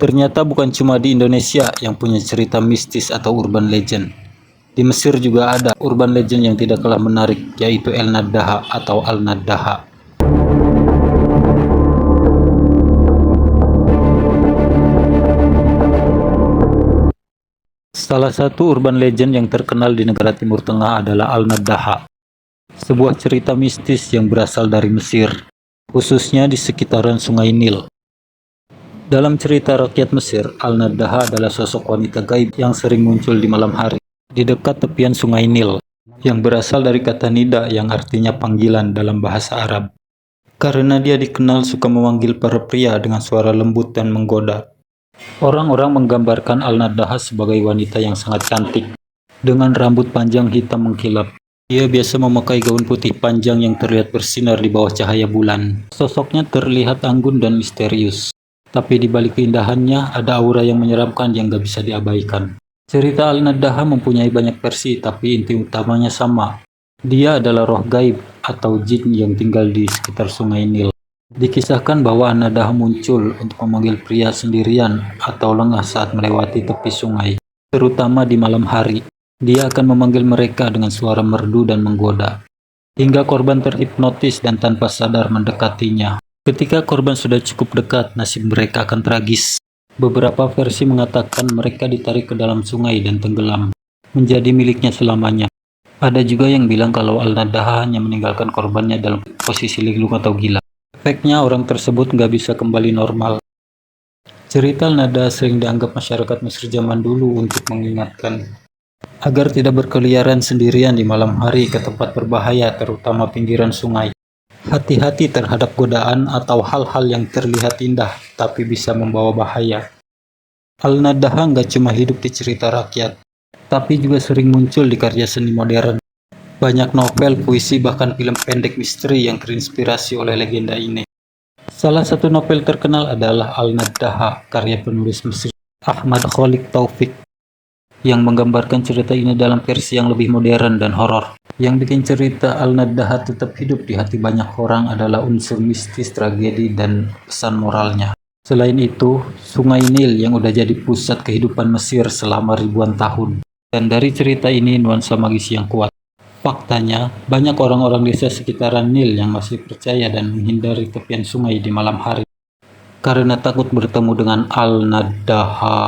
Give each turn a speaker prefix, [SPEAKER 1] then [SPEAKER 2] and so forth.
[SPEAKER 1] Ternyata bukan cuma di Indonesia yang punya cerita mistis atau urban legend. Di Mesir juga ada urban legend yang tidak kalah menarik, yaitu El Naddaha atau Al-Naddaha. Salah satu urban legend yang terkenal di negara Timur Tengah adalah Al-Naddaha, sebuah cerita mistis yang berasal dari Mesir, khususnya di sekitaran Sungai Nil. Dalam cerita rakyat Mesir, Al-Naddaha adalah sosok wanita gaib yang sering muncul di malam hari di dekat tepian Sungai Nil, yang berasal dari kata nida yang artinya panggilan dalam bahasa Arab. Karena dia dikenal suka memanggil para pria dengan suara lembut dan menggoda. Orang-orang menggambarkan Al-Naddaha sebagai wanita yang sangat cantik, dengan rambut panjang hitam mengkilap. Dia biasa memakai gaun putih panjang yang terlihat bersinar di bawah cahaya bulan. Sosoknya terlihat anggun dan misterius. Tapi di balik keindahannya, ada aura yang menyeramkan yang gak bisa diabaikan. Cerita Al-Naddaha mempunyai banyak versi, tapi inti utamanya sama. Dia adalah roh gaib atau jin yang tinggal di sekitar Sungai Nil. Dikisahkan bahwa Al-Naddaha muncul untuk memanggil pria sendirian atau lengah saat melewati tepi sungai, terutama di malam hari. Dia akan memanggil mereka dengan suara merdu dan menggoda, hingga korban terhipnotis dan tanpa sadar mendekatinya. Ketika korban sudah cukup dekat, nasib mereka akan tragis. Beberapa versi mengatakan mereka ditarik ke dalam sungai dan tenggelam, menjadi miliknya selamanya. Ada juga yang bilang kalau Al-Naddaha hanya meninggalkan korbannya dalam posisi linglung atau gila. Efeknya orang tersebut nggak bisa kembali normal. Cerita Al-Naddaha sering dianggap masyarakat Mesir zaman dulu untuk mengingatkan agar tidak berkeliaran sendirian di malam hari ke tempat berbahaya, terutama pinggiran sungai. Hati-hati terhadap godaan atau hal-hal yang terlihat indah tapi bisa membawa bahaya. Al-Naddaha nggak cuma hidup di cerita rakyat, tapi juga sering muncul di karya seni modern. Banyak novel, puisi, bahkan film pendek misteri yang terinspirasi oleh legenda ini. Salah satu novel terkenal adalah Al-Naddaha, karya penulis Mesir Ahmad Khalid Taufik, yang menggambarkan cerita ini dalam versi yang lebih modern dan horor. Yang bikin cerita Al-Naddaha tetap hidup di hati banyak orang adalah unsur mistis, tragedi, dan pesan moralnya. Selain itu, Sungai Nil yang udah jadi pusat kehidupan Mesir selama ribuan tahun. Dan dari cerita ini nuansa magis yang kuat. Faktanya, banyak orang-orang desa sekitaran Nil yang masih percaya dan menghindari tepian sungai di malam hari, karena takut bertemu dengan Al-Naddaha.